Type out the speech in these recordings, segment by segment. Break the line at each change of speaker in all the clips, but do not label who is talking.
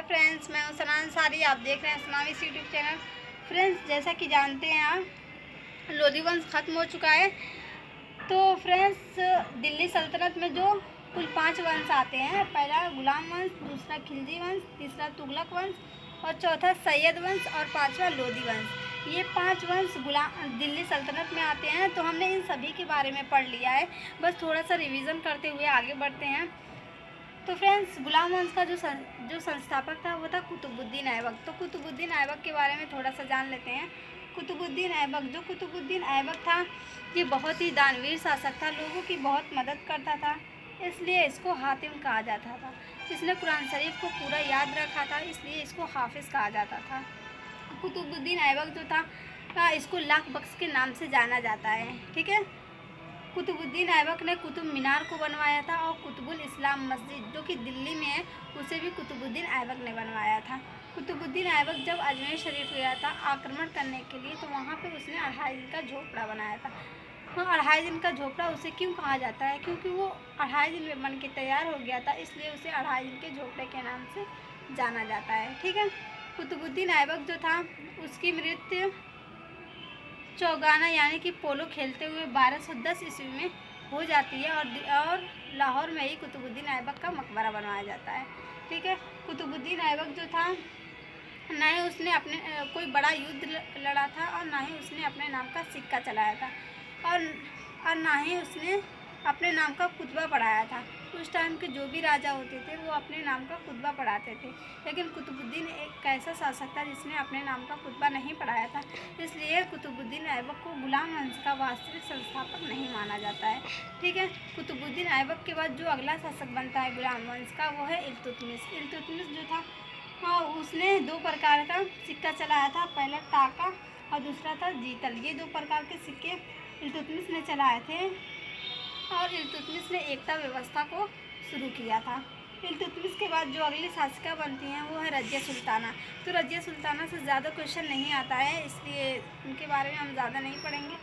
Hello friends, मैं हूं सना अंसारी। आप देख रहे हैं सनाविस यूट्यूब चैनल। फ्रेंड्स, जैसा कि जानते हैं आप लोधी वंश ख़त्म हो चुका है। तो फ्रेंड्स, दिल्ली सल्तनत में जो कुल 5 वंश आते हैं, पहला गुलाम वंश, दूसरा खिलजी वंश, तीसरा तुगलक वंश और चौथा सैयद वंश और पाँचवा लोधी वंश। ये 5 वंश दिल्ली सल्तनत में आते हैं। तो हमने इन सभी के बारे में पढ़ लिया है, बस थोड़ा सा रिवीजन करते हुए आगे बढ़ते हैं। तो फ्रेंड्स, गुलाम वंश का जो संस्थापक था वो था कुतुबुद्दीन ऐबक। तो कुतुबुद्दीन ऐबक के बारे में थोड़ा सा जान लेते हैं। कुतुबुद्दीन ऐबक था, ये बहुत ही दानवीर शासक था, लोगों की बहुत मदद करता था, इसलिए इसको हातिम कहा जाता था। इसने कुरान शरीफ को पूरा याद रखा था, इसलिए इसको हाफिज़ कहा जाता था। कुतुबुद्दीन ऐबक जो था इसको लाख बख्श के नाम से जाना जाता है। ठीक है। कुतुबुद्दीन ऐबक ने कुतुब मीनार को बनवाया था और कुतुबुल इस्लाम मस्जिद जो कि दिल्ली में है उसे भी कुतुबुद्दीन ऐबक ने बनवाया था। कुतुबुद्दीन ऐबक जब अजमेर शरीफ गया था आक्रमण करने के लिए, तो वहाँ पे उसने 2.5 दिन का झोपड़ा बनाया था। हाँ, 2.5 दिन का झोपड़ा उसे क्यों कहा जाता है? क्योंकि वो 2.5 दिन में बन के तैयार हो गया था, इसलिए उसे 2.5 दिन के झोपड़े के नाम से जाना जाता है। ठीक है। कुतुबुद्दीन ऐबक जो था उसकी मृत्यु चौगाना यानी कि पोलो खेलते हुए 1210 ईस्वी में हो जाती है और लाहौर में ही कुतुबुद्दीन ऐबक का मकबरा बनवाया जाता है। ठीक है। कुतुबुद्दीन ऐबक जो था, ना ही उसने अपने कोई बड़ा युद्ध लड़ा था और ना ही उसने अपने नाम का सिक्का चलाया था और ना ही उसने अपने नाम का खुतबा पढ़ाया था। उस टाइम के जो भी राजा होते थे वो अपने नाम का खुतबा पढ़ाते थे, लेकिन कुतुबुद्दीन एक ऐसा शासक था जिसने अपने नाम का खुतबा नहीं पढ़ाया था, इसलिए कुतुबुद्दीन ऐबक को गुलाम वंश का वास्तविक संस्थापक नहीं माना जाता है। ठीक है। कुतुबुद्दीन ऐबक के बाद जो अगला शासक बनता है गुलाम वंश का, वो है इल्तुतमिश। इल्तुतमिश जो था उसने 2 प्रकार का सिक्का चलाया था, पहला टाका और दूसरा था जीतल। ये 2 प्रकार के सिक्के इल्तुतमिश ने चलाए थे और इल्तुतमिश ने एकता व्यवस्था को शुरू किया था। इल्तुतमिश के बाद जो अगली शासिका बनती हैं वो है रज़िया सुल्ताना। तो रज़िया सुल्ताना से ज़्यादा क्वेश्चन नहीं आता है, इसलिए उनके बारे में हम ज़्यादा नहीं पढ़ेंगे।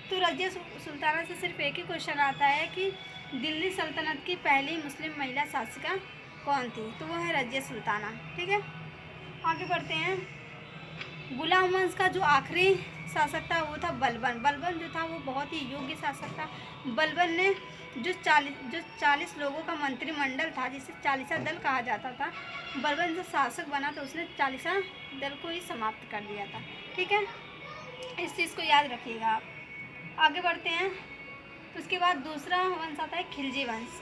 तो रज़िया सुल्ताना से सिर्फ एक ही क्वेश्चन आता है कि दिल्ली सल्तनत की पहली मुस्लिम महिला शासिका कौन थी? तो वो है रज़िया सुल्ताना। ठीक है। आगे बढ़ते हैं। गुलाम वंश का जो आखिरी शासक था वो था बलबन। बलबन जो था वो बहुत ही योग्य शासक था। बलबन ने जो 40 लोगों का मंत्रिमंडल था, जिसे 40 दल कहा जाता था, बलबन जब शासक बना तो उसने 40 दल को ही समाप्त कर दिया था। ठीक है। इस चीज़ को याद रखिएगा आप। आगे बढ़ते हैं। उसके बाद दूसरा वंश आता है खिलजी वंश।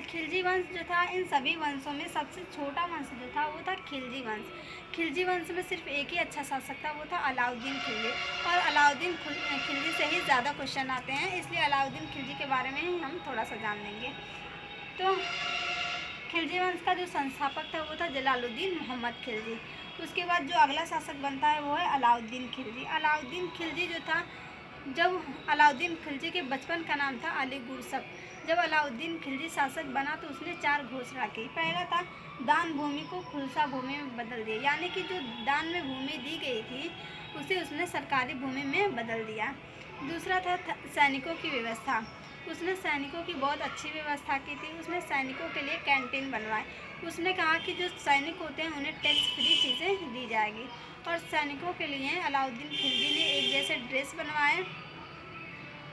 खिलजी वंश जो था, इन सभी वंशों में सबसे छोटा वंश जो था वो था खिलजी वंश। खिलजी वंश में सिर्फ एक ही अच्छा शासक था, वो था अलाउद्दीन खिलजी। और अलाउद्दीन खिलजी से ही ज़्यादा क्वेश्चन आते हैं, इसलिए अलाउद्दीन खिलजी के बारे में ही हम थोड़ा सा जान लेंगे। तो खिलजी वंश का जो संस्थापक था वो था जलालुद्दीन मोहम्मद खिलजी। उसके बाद जो अगला शासक बनता है वो है अलाउद्दीन खिलजी। अलाउद्दीन खिलजी जो था, जब अलाउद्दीन खिलजी के बचपन का नाम था अली गुरसप। जब अलाउद्दीन खिलजी शासक बना तो उसने 4 घोषणा की। पहला था दान भूमि को खुलसा भूमि में बदल दिया, यानी कि जो दान में भूमि दी गई थी उसे उसने सरकारी भूमि में बदल दिया। दूसरा था सैनिकों की व्यवस्था। उसने सैनिकों की बहुत अच्छी व्यवस्था की थी। उसने सैनिकों के लिए कैंटीन बनवाए। उसने कहा कि जो सैनिक होते हैं उन्हें टैक्स फ्री चीज़ें दी जाएगी। और सैनिकों के लिए अलाउद्दीन खिलजी ने एक जैसे ड्रेस बनवाए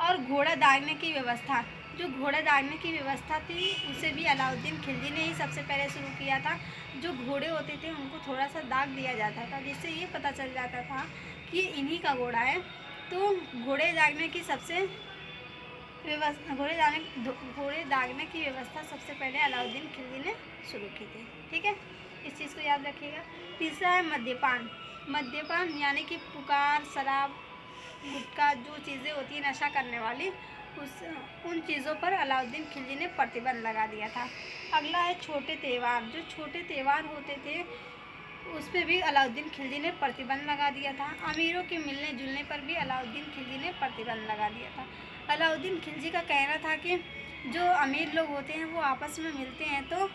और घोड़ा दागने की व्यवस्था, जो घोड़ा दागने की व्यवस्था थी उसे भी अलाउद्दीन खिलजी ने ही सबसे पहले शुरू किया था। जो घोड़े होते थे उनको थोड़ा सा दाग दिया जाता था, जिससे ये पता चल जाता था कि इन्हीं का घोड़ा है। तो घोड़े दागने की व्यवस्था सबसे पहले अलाउद्दीन खिलजी ने शुरू की थी। ठीक है। इस चीज़ को याद रखिएगा। तीसरा है मद्यपान। मद्यपान यानी कि पुकार, शराब, गुटखा, जो चीज़ें होती हैं नशा करने वाली, उन चीज़ों पर अलाउद्दीन खिलजी ने प्रतिबंध लगा दिया था। अगला है छोटे त्यौहार। जो छोटे त्यौहार होते थे उस पर भी अलाउद्दीन खिलजी ने प्रतिबंध लगा दिया था। अमीरों के मिलने जुलने पर भी अलाउद्दीन खिलजी ने प्रतिबंध लगा दिया था। अलाउद्दीन खिलजी का कहना था कि जो अमीर लोग होते हैं वो आपस में मिलते हैं तो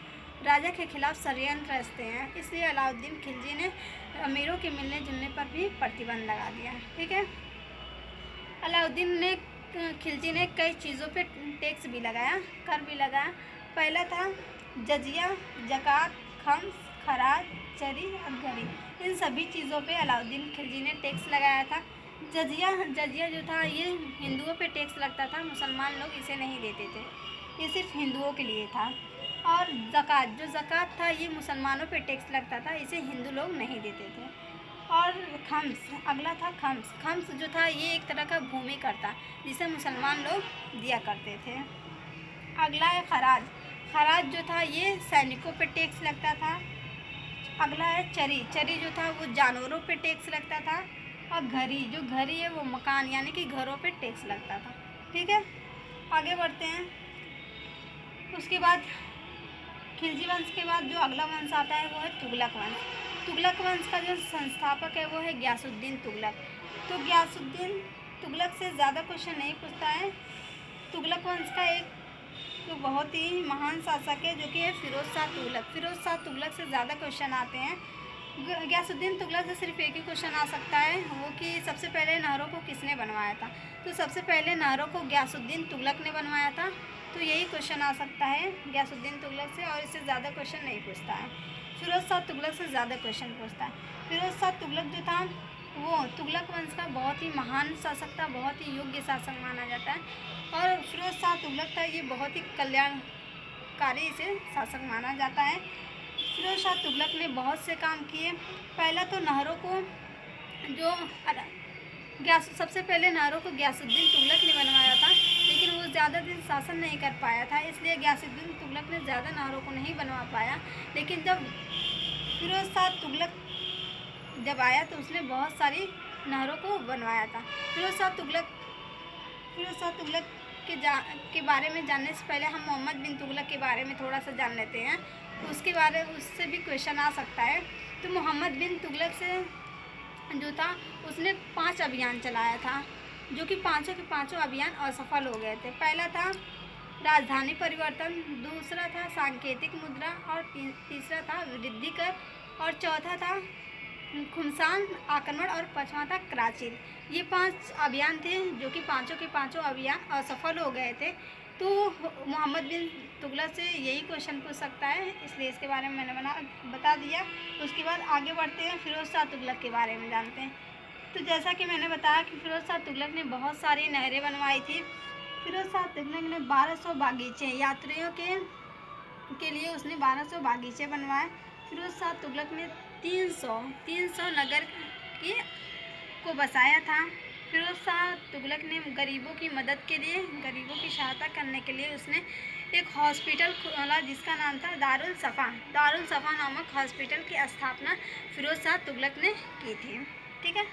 राजा के खिलाफ षड्यंत्र रचते हैं, इसलिए अलाउद्दीन खिलजी ने अमीरों के मिलने जुलने पर भी प्रतिबंध लगा दिया। ठीक है। अलाउद्दीन खिलजी ने कई चीज़ों पे कर भी लगाया। पहला था जजिया, ज़कात, खम्स खराज, चरी और घड़ी, इन सभी चीज़ों पे अलाउद्दीन खिलजी ने टैक्स लगाया था। जजिया जो था ये हिंदुओं पे टैक्स लगता था, मुसलमान लोग इसे नहीं देते थे, ये सिर्फ हिंदुओं के लिए था। और ज़कात था ये मुसलमानों पे टैक्स लगता था, इसे हिंदू लोग नहीं देते थे। और खम्स, अगला था खम्स जो था ये एक तरह का भूमि कर था जिसे मुसलमान लोग दिया करते थे। अगला है खराज जो था ये सैनिकों पे टैक्स लगता था। अगला है चरी जो था वो जानवरों पे टैक्स लगता था। और घरी है वो मकान यानी कि घरों पे टैक्स लगता था। ठीक है, आगे बढ़ते हैं। उसके बाद खिलजी वंश के बाद जो अगला वंश आता है वो है तुगलक वंश। तुगलक वंश का जो संस्थापक है वो है गयासुद्दीन तुगलक। तो गयासुद्दीन तुगलक से ज़्यादा क्वेश्चन नहीं पूछता है। तुगलक वंश का एक तो बहुत ही महान शासक है जो कि है फिरोज शाह तुगलक से ज़्यादा क्वेश्चन आते हैं। गयासुद्दीन तुगलक से सिर्फ एक ही क्वेश्चन आ सकता है, वो कि सबसे पहले नहरों को किसने बनवाया था। तो सबसे पहले नहरों को गयासुद्दीन तुगलक ने बनवाया था, तो यही क्वेश्चन आ सकता है गयासुद्दीन तुगलक से, और इससे ज़्यादा क्वेश्चन नहीं पूछता है। फिरोज शाह तुगलक से ज़्यादा क्वेश्चन पूछता है। फिरोज शाह तुगलक जो था वो तुगलक वंश का बहुत ही महान शासक था, बहुत ही योग्य शासक माना जाता है। और फिरोज शाह तुगलक था ये बहुत ही कल्याणकारी इसे शासक माना जाता है। फिरोज शाह तुगलक ने बहुत से काम किए। पहला तो नहरों को सबसे पहले नहरों को गयासुद्दीन तुगलक ने बनवाया था, लेकिन वो ज़्यादा दिन शासन नहीं कर पाया था, इसलिए गयासुद्दीन तुगलक ने ज़्यादा नहरों को नहीं बनवा पाया। लेकिन जब फिरोज शाह तुगलक जब आया तो उसने बहुत सारी नहरों को बनवाया था। फिरोज शाह तुगलक के बारे में जानने से पहले हम मोहम्मद बिन तुगलक के बारे में थोड़ा सा जान लेते हैं, उससे भी क्वेश्चन आ सकता है। तो मोहम्मद बिन तुगलक से जो था उसने 5 अभियान चलाया था, जो कि पाँचों के पाँचों अभियान असफल हो गए थे। पहला था राजधानी परिवर्तन, दूसरा था सांकेतिक मुद्रा, और तीसरा था वृद्धि कर, और चौथा था खुमसान आक्रमण, और पांचवा था कराची। ये 5 अभियान थे जो कि पाँचों के पाँचों अभियान असफल हो गए थे। तो मोहम्मद बिन तुगलक से यही क्वेश्चन पूछ सकता है, इसलिए इसके बारे में मैंने बता दिया। उसके बाद आगे बढ़ते हैं, फिरोज शाह तुगलक के बारे में जानते हैं। तो जैसा कि मैंने बताया कि फिरोज शाह तुगलक ने बहुत सारी नहरें बनवाई थी। फिरोज शाह तुगलक ने 1200 बागीचे यात्रियों के लिए उसने 1200 बागीचे बनवाए। फिरोज शाह तुगलक ने 300 नगर को बसाया था। फिरोज शाह तुगलक ने गरीबों की मदद के लिए, गरीबों की सहायता करने के लिए उसने एक हॉस्पिटल खोला जिसका नाम था दारुल सफ़ा नामक हॉस्पिटल की स्थापना फिरोज शाह तुगलक ने की थी। ठीक है,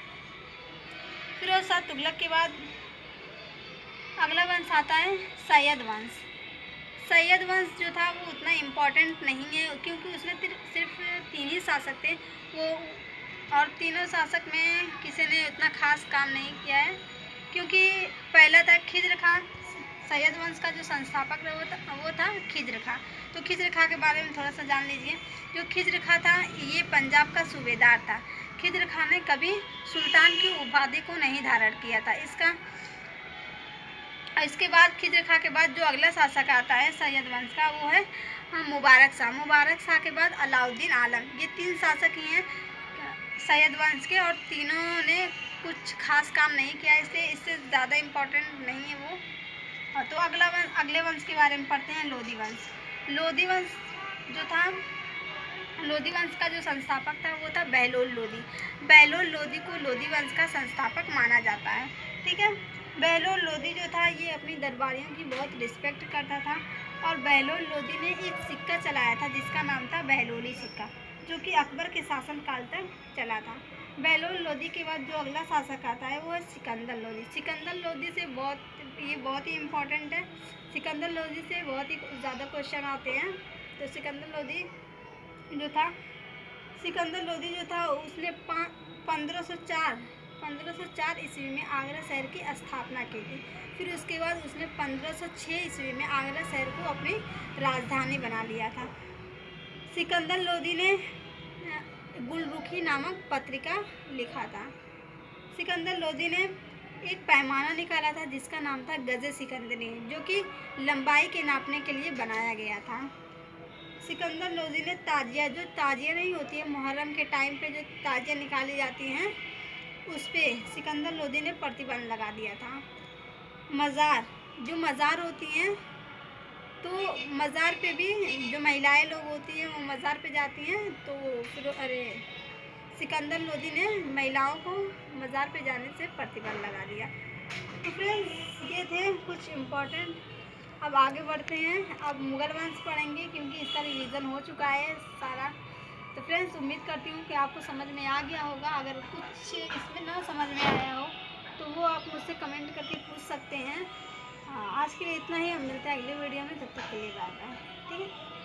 फिरोज शाह तुगलक के बाद अगला वंश आता है सैयद वंश। सैयद वंश जो था वो उतना इम्पोर्टेंट नहीं है, क्योंकि उसमें सिर्फ 3 ही शासक थे वो, और तीनों शासक में किसी ने उतना खास काम नहीं किया है। क्योंकि पहला था खिज्र खां, सैयद वंश का जो संस्थापक वो था खिज्र खां। तो खिज्र खां के बारे में थोड़ा सा जान लीजिए। जो खिज्र खां था ये पंजाब का सूबेदार था। खिज्र खां ने कभी सुल्तान की उपाधि को नहीं धारण किया था। इसके बाद खिज्र खां के बाद जो अगला शासक आता है सैयद वंश का वो है मुबारक शाह के बाद अलाउद्दीन आलम। ये 3 शासक ही हैं सैयद वंश के, और तीनों ने कुछ खास काम नहीं किया, इसलिए इससे ज़्यादा इम्पोर्टेंट नहीं है वो। तो अगले वंश के बारे में पढ़ते हैं लोधी वंश। लोधी वंश का जो संस्थापक था वो था बहलोल लोधी को लोधी वंश का संस्थापक माना जाता है। ठीक है, बहलोल लोधी जो था ये अपनी दरबारियों की बहुत रिस्पेक्ट करता था, और बहलोल लोधी ने एक सिक्का चलाया था जिसका नाम था बहलोली सिक्का, जो कि अकबर के शासनकाल तक चला था। बहलोल लोधी के बाद जो अगला शासक आता है वो है सिकंदर लोधी से बहुत ही इम्पोर्टेंट है। सिकंदर लोधी से बहुत ही ज़्यादा क्वेश्चन आते हैं। तो सिकंदर लोधी जो था उसने 1504 ईस्वी में आगरा शहर की स्थापना की थी। फिर उसके बाद उसने 1506 ईस्वी में आगरा शहर को अपनी राजधानी बना लिया था। सिकंदर लोधी ने गुलरुखी नामक पत्रिका लिखा था। सिकंदर लोधी ने एक पैमाना निकाला था जिसका नाम था गज़े सिकंदरी, जो कि लंबाई के नापने के लिए बनाया गया था। सिकंदर लोदी ने ताजिया, जो ताजिया नहीं होती है मुहर्रम के टाइम पे जो ताजिया निकाली जाती हैं, उस पर सिकंदर लोदी ने प्रतिबंध लगा दिया था। मज़ार, जो मज़ार होती हैं, तो मज़ार पे भी जो महिलाएं लोग होती हैं वो मज़ार पे जाती हैं, तो फिर सिकंदर लोदी ने महिलाओं को मज़ार पे जाने से प्रतिबंध लगा दिया। तो फ्रेंड्स ये थे कुछ इम्पोर्टेंट। अब आगे बढ़ते हैं, अब मुग़ल वंश पढ़ेंगे क्योंकि इसका रिवीजन हो चुका है सारा। तो फ्रेंड्स उम्मीद करती हूँ कि आपको समझ में आ गया होगा। अगर कुछ इसमें ना समझ में आया हो तो वो आप मुझसे कमेंट करके पूछ सकते हैं। आज के लिए इतना ही, हम मिलते हैं अगले वीडियो में, तब तक के लिए बाय बाय। ठीक है।